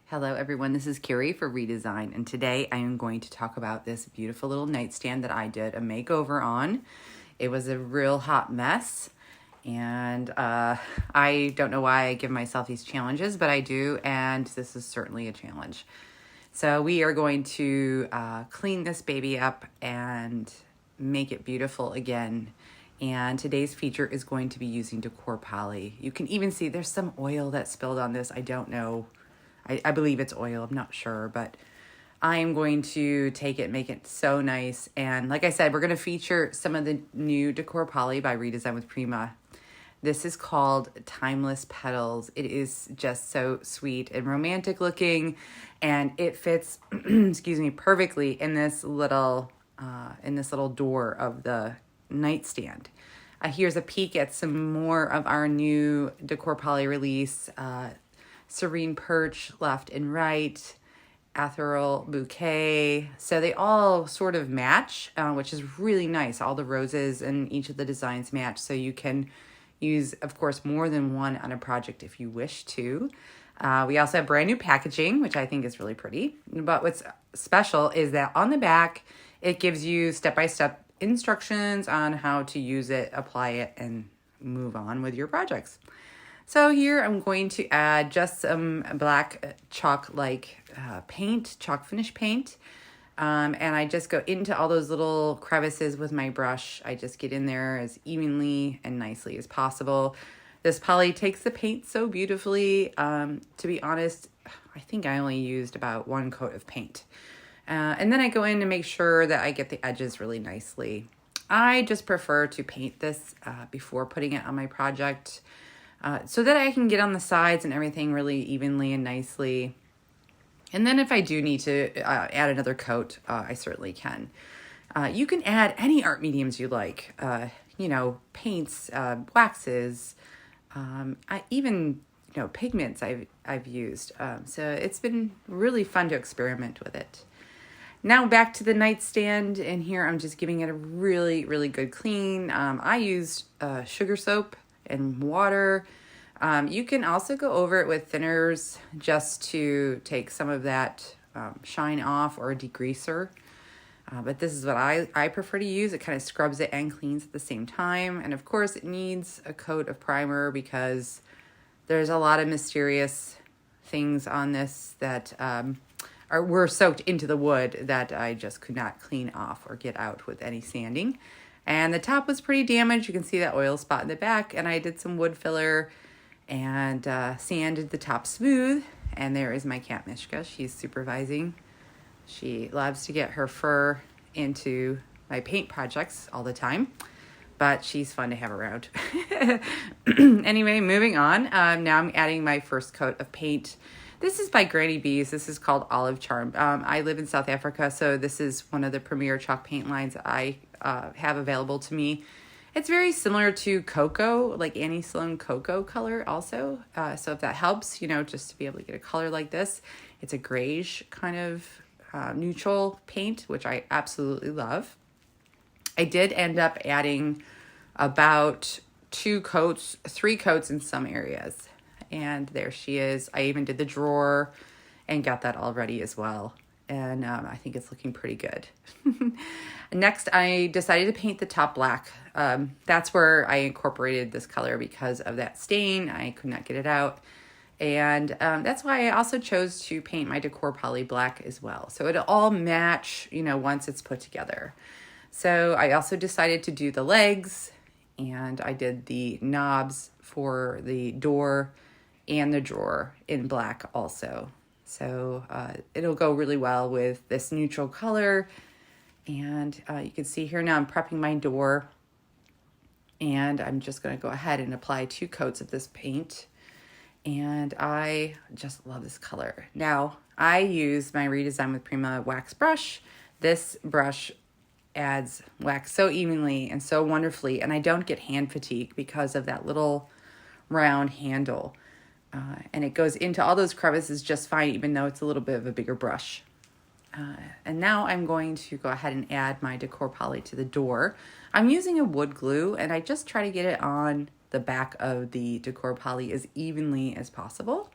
Hello everyone, this is Carrie for Redesign, and today I am going to talk about this beautiful little nightstand that I did a makeover on. It was a real hot mess, and I don't know why I give myself these challenges, but I do, and this is certainly a challenge. So we are going to clean this baby up and make it beautiful again. And today's feature is going to be using Decor Poly. You can even see there's some oil that spilled on this. I don't know. I believe it's oil, I'm not sure, but I am going to take it and make it so nice. And like I said, we're going to feature some of the new Decor Poly by Redesign with Prima. This is called Timeless Petals. It is just so sweet and romantic looking, and it fits, excuse me, perfectly in this little door of the nightstand. Here's a peek at some more of our new Decor Poly release. Serene Perch, Left and Right, Ethereal Bouquet. So they all sort of match, which is really nice. All the roses and each of the designs match. So you can use, of course, more than one on a project if you wish to. We also have brand new packaging, which I think is really pretty. But what's special is that on the back, it gives you step-by-step instructions on how to use it, apply it, and move on with your projects. So here I'm going to add just some black chalk-like paint, chalk finish paint. And I just go into all those little crevices with my brush. I just get in there as evenly and nicely as possible. This poly takes the paint so beautifully. To be honest, I think I only used about one coat of paint. And then I go in to make sure that I get the edges really nicely. I just prefer to paint this before putting it on my project. So that I can get on the sides and everything really evenly and nicely. And then if I do need to add another coat, I certainly can. You can add any art mediums you like, paints, waxes, even pigments I've used. So it's been really fun to experiment with it. Now back to the nightstand, and here I'm just giving it a really, really good clean. I used sugar soap and water. You can also go over it with thinners just to take some of that shine off, or a degreaser. But this is what I prefer to use. It kind of scrubs it and cleans at the same time. And of course it needs a coat of primer because there's a lot of mysterious things on this that were soaked into the wood that I just could not clean off or get out with any sanding. And the top was pretty damaged. You can see that oil spot in the back. And I did some wood filler and sanded the top smooth. And there is my cat Mishka. She's supervising. She loves to get her fur into my paint projects all the time, but she's fun to have around. Anyway, moving on. Now I'm adding my first coat of paint. This is by Granny Bees. This is called Olive Charm. I live in South Africa, so this is one of the premier chalk paint lines I have available to me. It's very similar to Cocoa, like Annie Sloan Cocoa color also. So if that helps, just to be able to get a color like this. It's a grayish kind of neutral paint, which I absolutely love. I did end up adding about 3 coats in some areas. And there she is. I even did the drawer and got that all ready as well. And I think it's looking pretty good. Next, I decided to paint the top black. That's where I incorporated this color because of that stain. I could not get it out. And that's why I also chose to paint my Decor Poly black as well. So it'll all match, once it's put together. So I also decided to do the legs, and I did the knobs for the door and the drawer in black also. So it'll go really well with this neutral color. And you can see here now I'm prepping my door. And I'm just going to go ahead and apply 2 coats of this paint. And I just love this color. Now, I use my Redesign with Prima wax brush. This brush adds wax so evenly and so wonderfully. And I don't get hand fatigue because of that little round handle. And it goes into all those crevices just fine, even though it's a little bit of a bigger brush. And now I'm going to go ahead and add my Decor Poly to the door. I'm using a wood glue, and I just try to get it on the back of the Decor Poly as evenly as possible.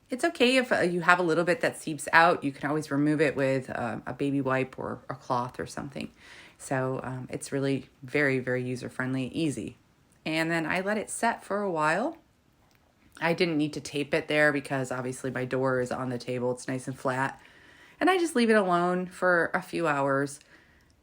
It's okay if you have a little bit that seeps out. You can always remove it with a baby wipe or a cloth or something. So it's really very, very user-friendly, easy. And then I let it set for a while. I didn't need to tape it there because obviously my door is on the table. It's nice and flat. And I just leave it alone for a few hours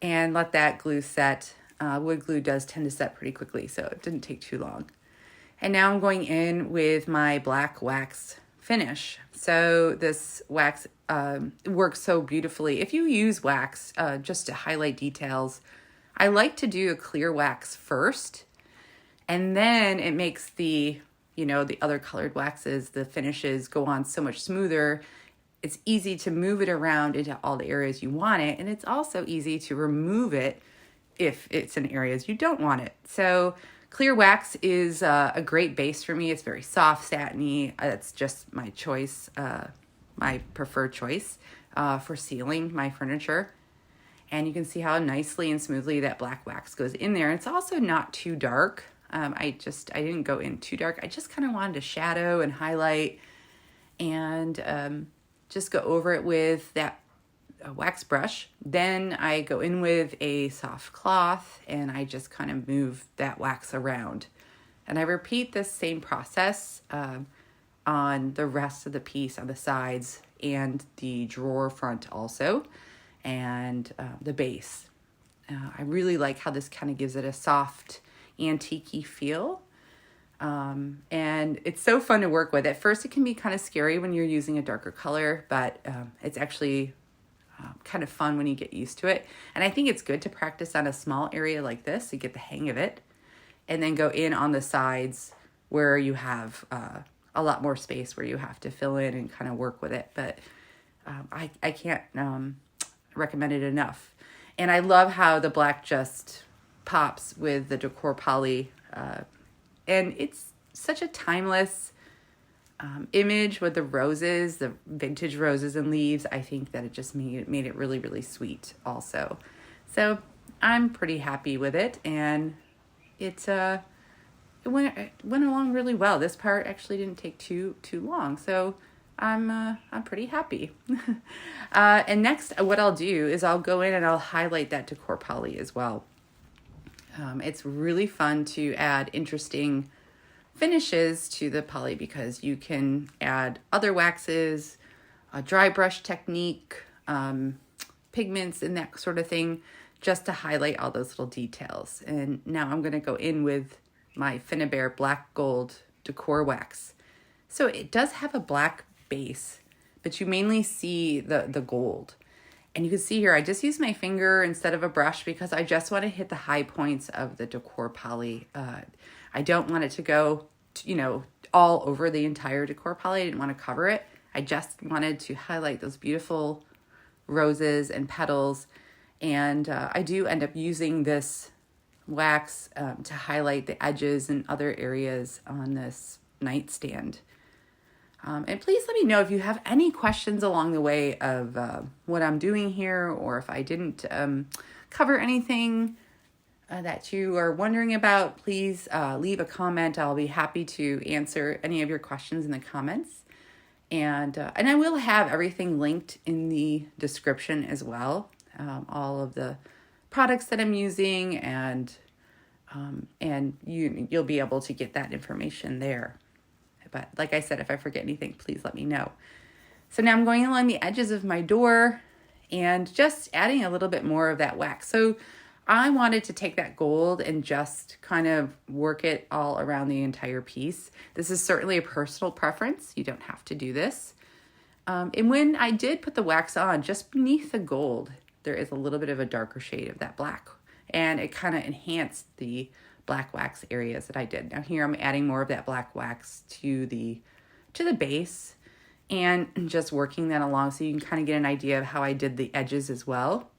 and let that glue set. Wood glue does tend to set pretty quickly, so it didn't take too long. And now I'm going in with my black wax finish. So this wax works so beautifully. If you use wax just to highlight details, I like to do a clear wax first, and then it makes the other colored waxes, the finishes go on so much smoother. It's easy to move it around into all the areas you want it, and it's also easy to remove it if it's in areas you don't want it. So clear wax is a great base for me. It's very soft, satiny. It's just my choice, my preferred choice for sealing my furniture. And you can see how nicely and smoothly that black wax goes in there. It's also not too dark. I didn't go in too dark. I just kind of wanted to shadow and highlight and just go over it with that wax brush. Then I go in with a soft cloth and I just kind of move that wax around. And I repeat this same process on the rest of the piece, on the sides and the drawer front also, and the base. I really like how this kind of gives it a soft, antique-y feel. And it's so fun to work with. At first, it can be kind of scary when you're using a darker color, but it's actually kind of fun when you get used to it. And I think it's good to practice on a small area like this to get the hang of it, and then go in on the sides where you have a lot more space where you have to fill in and kind of work with it. But I can't recommend it enough. And I love how the black just pops with the Decor Poly. And it's such a timeless image with the roses, the vintage roses and leaves. I think that it just made it really, really sweet also. So I'm pretty happy with it, and it went along really well. This part actually didn't take too long, so I'm pretty happy. And next, what I'll do is I'll go in and I'll highlight that Decor Poly as well. It's really fun to add interesting finishes to the poly because you can add other waxes, a dry brush technique, pigments and that sort of thing, just to highlight all those little details. And now I'm going to go in with my Finnabair Black Gold Decor Wax. So it does have a black base, but you mainly see the gold. And you can see here, I just use my finger instead of a brush because I just want to hit the high points of the Decor Poly. I don't want it to go, all over the entire Decor Poly. I didn't want to cover it. I just wanted to highlight those beautiful roses and petals. And I do end up using this wax to highlight the edges and other areas on this nightstand. And please let me know if you have any questions along the way of what I'm doing here, or if I didn't cover anything that you are wondering about. Please leave a comment. I'll be happy to answer any of your questions in the comments. And I will have everything linked in the description as well. All of the products that I'm using, and you'll be able to get that information there. But like I said, if I forget anything, please let me know. So now I'm going along the edges of my door and just adding a little bit more of that wax. So I wanted to take that gold and just kind of work it all around the entire piece. This is certainly a personal preference. You don't have to do this. And when I did put the wax on, just beneath the gold, there is a little bit of a darker shade of that black. And it kind of enhanced the black wax areas that I did. Now here I'm adding more of that black wax to the base and just working that along so you can kind of get an idea of how I did the edges as well.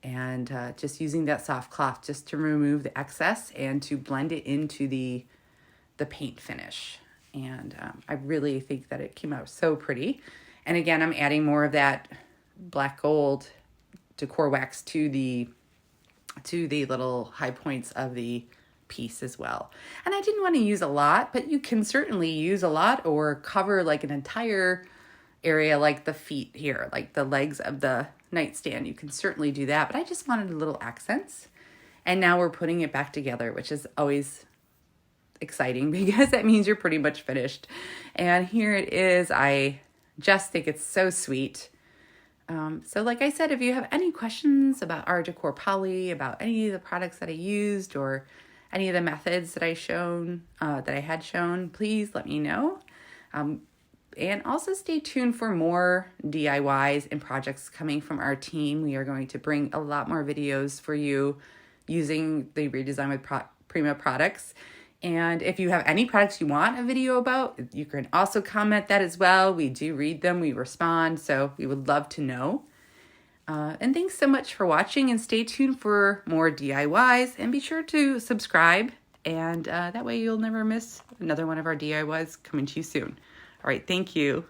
And just using that soft cloth just to remove the excess and to blend it into the paint finish. And I really think that it came out so pretty. And again, I'm adding more of that black gold Decor Wax to the little high points of the piece as well. And I didn't want to use a lot, but you can certainly use a lot or cover like an entire area like the feet here, like the legs of the nightstand. You can certainly do that, but I just wanted little accents. And now we're putting it back together, which is always exciting because that means you're pretty much finished. And here it is. I just think it's so sweet. So like I said, if you have any questions about our Decor Poly, about any of the products that I used or any of the methods that I had shown, please let me know. And also stay tuned for more DIYs and projects coming from our team. We are going to bring a lot more videos for you using the Redesign with Prima products. And if you have any products you want a video about, you can also comment that as well. We do read them, we respond, so we would love to know. And thanks so much for watching, and stay tuned for more DIYs, and be sure to subscribe, and that way you'll never miss another one of our DIYs coming to you soon. All right, thank you.